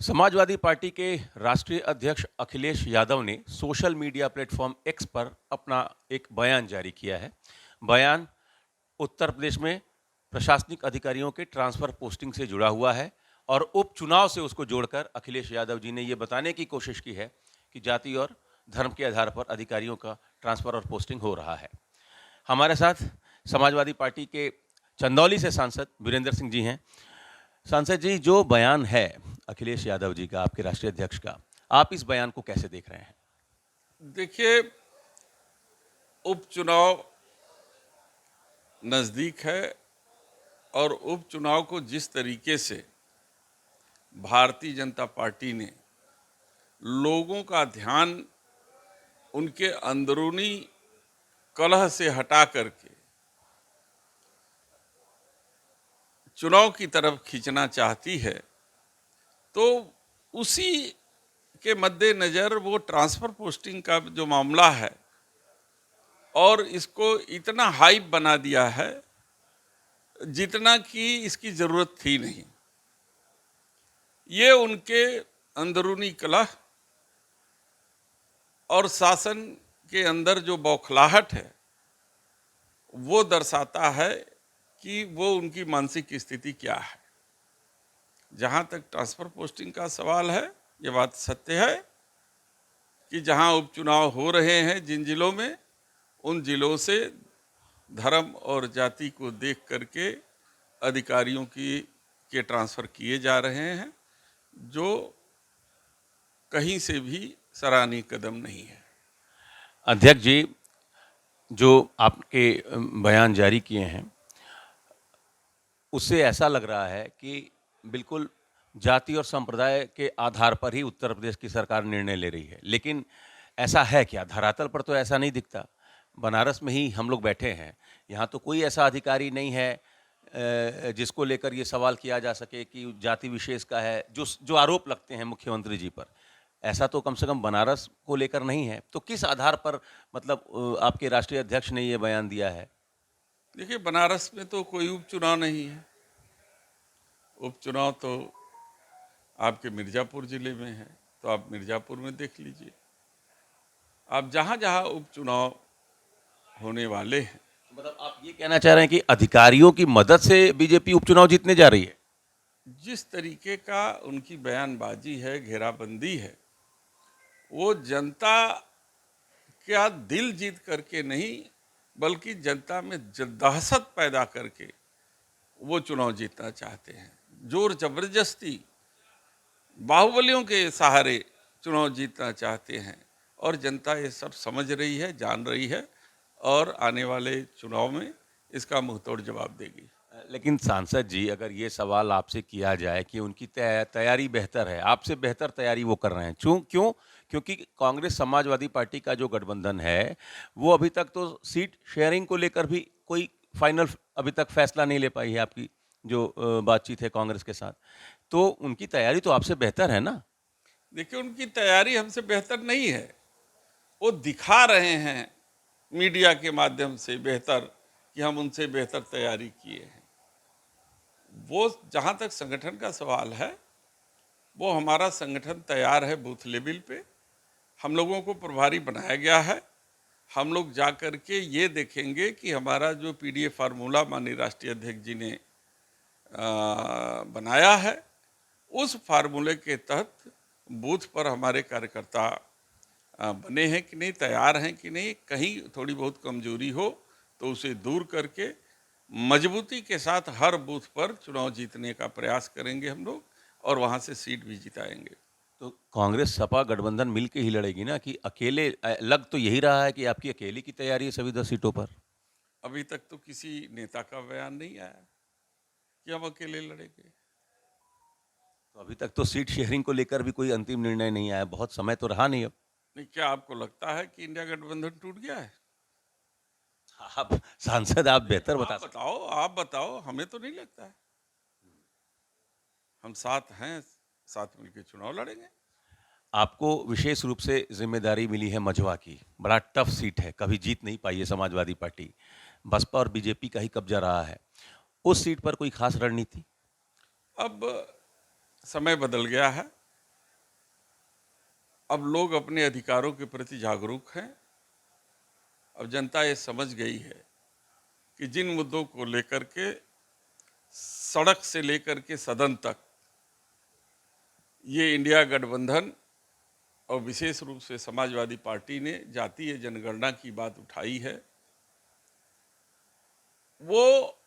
Samajwadi party के राष्ट्रीय अध्यक्ष अखिलेश यादव ने सोशल मीडिया प्लेटफॉर्म एक्स पर अपना एक बयान जारी किया है। बयान उत्तर प्रदेश में प्रशासनिक अधिकारियों के ट्रांसफर पोस्टिंग से जुड़ा हुआ है और उपचुनाव से उसको जोड़कर अखिलेश यादव जी ने ये बताने की कोशिश की है कि जाति और धर्म के आधार पर अधिकारियों का ट्रांसफर और पोस्टिंग हो रहा है। हमारे साथ समाजवादी पार्टी के चंदौली से सांसद वीरेंद्र सिंह जी हैं। सांसद जी, जो बयान है अखिलेश यादव जी का, आपके राष्ट्रीय अध्यक्ष का, आप इस बयान को कैसे देख रहे हैं? देखिए, उपचुनाव नज़दीक है और उपचुनाव को जिस तरीके से भारतीय जनता पार्टी ने लोगों का ध्यान उनके अंदरूनी कलह से हटा करके चुनाव की तरफ खींचना चाहती है, तो उसी के मद्देनज़र वो ट्रांसफ़र पोस्टिंग का जो मामला है और इसको इतना हाइप बना दिया है जितना कि इसकी ज़रूरत थी नहीं। ये उनके अंदरूनी कलह और शासन के अंदर जो बौखलाहट है वो दर्शाता है कि वो उनकी मानसिक स्थिति क्या है। जहाँ तक ट्रांसफ़र पोस्टिंग का सवाल है, ये बात सत्य है कि जहाँ उपचुनाव हो रहे हैं जिन जिलों में, उन जिलों से धर्म और जाति को देख करके अधिकारियों के ट्रांसफ़र किए जा रहे हैं, जो कहीं से भी सराहनीय कदम नहीं है। अध्यक्ष जी, जो आपके बयान जारी किए हैं, उससे ऐसा लग रहा है कि बिल्कुल जाति और संप्रदाय के आधार पर ही उत्तर प्रदेश की सरकार निर्णय ले रही है। लेकिन ऐसा है क्या? धरातल पर तो ऐसा नहीं दिखता। बनारस में ही हम लोग बैठे हैं, यहाँ तो कोई ऐसा अधिकारी नहीं है जिसको लेकर ये सवाल किया जा सके कि जाति विशेष का है, जो आरोप लगते हैं मुख्यमंत्री जी पर। ऐसा तो कम से कम बनारस को लेकर नहीं है। तो किस आधार पर मतलब आपके राष्ट्रीय अध्यक्ष ने ये बयान दिया है? देखिए, बनारस में तो कोई उपचुनाव नहीं है। उपचुनाव तो आपके मिर्ज़ापुर ज़िले में है, तो आप मिर्ज़ापुर में देख लीजिए। आप जहाँ जहाँ उपचुनाव होने वाले हैं, मतलब आप ये कहना चाह रहे हैं कि अधिकारियों की मदद से बीजेपी उपचुनाव जीतने जा रही है? जिस तरीके का उनकी बयानबाजी है, घेराबंदी है, वो जनता का दिल जीत करके नहीं, बल्कि जनता में दहशत पैदा करके वो चुनाव जीतना चाहते हैं। जोर जबरदस्ती, बाहुबलियों के सहारे चुनाव जीतना चाहते हैं और जनता ये सब समझ रही है, जान रही है और आने वाले चुनाव में इसका मुंहतोड़ जवाब देगी। लेकिन सांसद जी, अगर ये सवाल आपसे किया जाए कि उनकी तैयारी बेहतर है, आपसे बेहतर तैयारी वो कर रहे हैं, क्यों? क्योंकि कांग्रेस समाजवादी पार्टी का जो गठबंधन है, वो अभी तक तो सीट शेयरिंग को लेकर भी कोई फाइनल अभी तक फैसला नहीं ले पाई है। आपकी जो बातचीत है कांग्रेस के साथ, तो उनकी तैयारी तो आपसे बेहतर है ना? देखिए, उनकी तैयारी हमसे बेहतर नहीं है। वो दिखा रहे हैं मीडिया के माध्यम से बेहतर कि हम उनसे बेहतर तैयारी किए हैं। वो जहाँ तक संगठन का सवाल है, वो हमारा संगठन तैयार है बूथ लेवल पे। हम लोगों को प्रभारी बनाया गया है। हम लोग जा कर के ये देखेंगे कि हमारा जो पीडीएफ फार्मूला माननीय राष्ट्रीय अध्यक्ष जी ने बनाया है, उस फार्मूले के तहत बूथ पर हमारे कार्यकर्ता बने हैं कि नहीं, तैयार हैं कि नहीं, कहीं थोड़ी बहुत कमजोरी हो तो उसे दूर करके मजबूती के साथ हर बूथ पर चुनाव जीतने का प्रयास करेंगे हम लोग और वहाँ से सीट भी जिताएंगे। तो कांग्रेस सपा गठबंधन मिलके ही लड़ेगी ना, कि अकेले? लग तो यही रहा है कि आपकी अकेले की तैयारी है सभी 10 सीटों पर। अभी तक तो किसी नेता का बयान नहीं आया कि हम अकेले लड़ेंगे। तो अभी तक तो सीट शेयरिंग को लेकर भी कोई अंतिम निर्णय नहीं आया, बहुत समय तो रहा नहीं अब। नहीं, क्या आपको लगता है कि इंडिया गठबंधन टूट गया है? आप सांसद, आप बेहतर बता सकते आप बताओ, हमें तो नहीं लगता है। हम साथ हैं, साथ मिलकर चुनाव लड़ेंगे। हैं। आपको विशेष रूप से जिम्मेदारी मिली है मझवा की। बड़ा टफ सीट है, कभी जीत नहीं पाई है समाजवादी पार्टी। बसपा और बीजेपी का ही कब्जा रहा है। उस सीट पर कोई खास रणनीति? अब समय बदल गया है। अब लोग अपने अधिकारों के प्रति जागरूक हैं। अब जनता ये समझ गई है कि जिन मुद्दों को लेकर के सड़क से लेकर के सदन तक ये इंडिया गठबंधन और विशेष रूप से समाजवादी पार्टी ने जातीय जनगणना की बात उठाई है, वो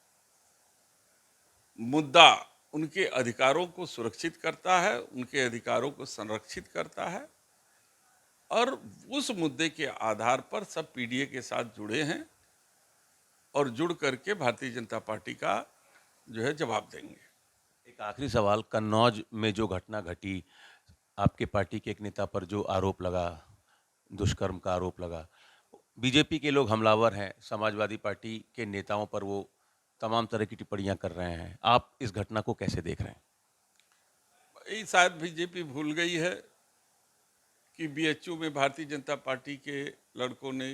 मुद्दा उनके अधिकारों को सुरक्षित करता है, उनके अधिकारों को संरक्षित करता है और उस मुद्दे के आधार पर सब पीडीए के साथ जुड़े हैं और जुड़ करके भारतीय जनता पार्टी का जो है जवाब देंगे। एक आखिरी सवाल, कन्नौज में जो घटना घटी, आपके पार्टी के एक नेता पर जो आरोप लगा, दुष्कर्म का आरोप लगा, बीजेपी के लोग हमलावर हैं, समाजवादी पार्टी के नेताओं पर वो तमाम तरह की टिप्पणियां कर रहे हैं, आप इस घटना को कैसे देख रहे हैं? ये शायद बीजेपी भूल गई है कि बीएचयू में भारतीय जनता पार्टी के लड़कों ने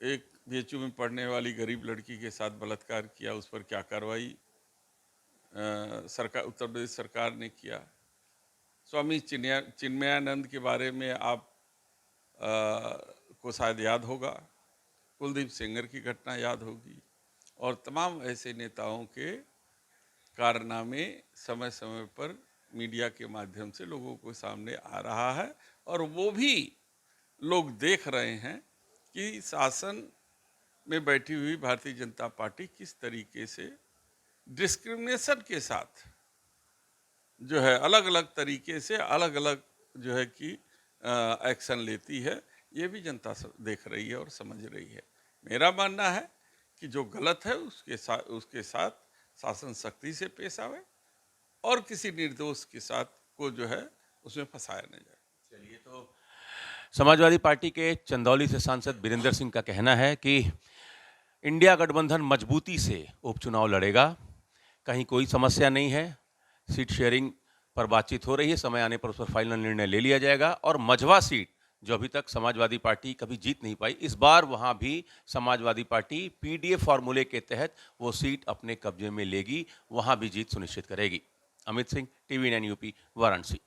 एक बीएचयू में पढ़ने वाली गरीब लड़की के साथ बलात्कार किया, उस पर क्या कार्रवाई सरकार, उत्तर प्रदेश सरकार ने किया। स्वामी चिन्मयानंद के बारे में आप को शायद याद होगा, कुलदीप सेंगर की घटना याद होगी और तमाम ऐसे नेताओं के कारनामे समय समय पर मीडिया के माध्यम से लोगों को सामने आ रहा है और वो भी लोग देख रहे हैं कि शासन में बैठी हुई भारतीय जनता पार्टी किस तरीके से डिस्क्रिमिनेशन के साथ जो है अलग अलग तरीके से अलग अलग जो है कि एक्शन लेती है, ये भी जनता देख रही है और समझ रही है। मेरा मानना है कि जो गलत है उसके साथ शासन सख्ती से पेश आवे और किसी निर्दोष के साथ को जो है उसमें फंसाया न जाए। चलिए, तो समाजवादी पार्टी के चंदौली से सांसद बीरेंद्र सिंह का कहना है कि इंडिया गठबंधन मजबूती से उपचुनाव लड़ेगा, कहीं कोई समस्या नहीं है, सीट शेयरिंग पर बातचीत हो रही है, समय आने पर उस पर फाइनल निर्णय ले लिया जाएगा और मझवा सीट जो अभी तक समाजवादी पार्टी कभी जीत नहीं पाई, इस बार वहां भी समाजवादी पार्टी पीडीए फॉर्मूले के तहत वो सीट अपने कब्जे में लेगी, वहां भी जीत सुनिश्चित करेगी। Amit Singh, TV 9 UP, Varanasi.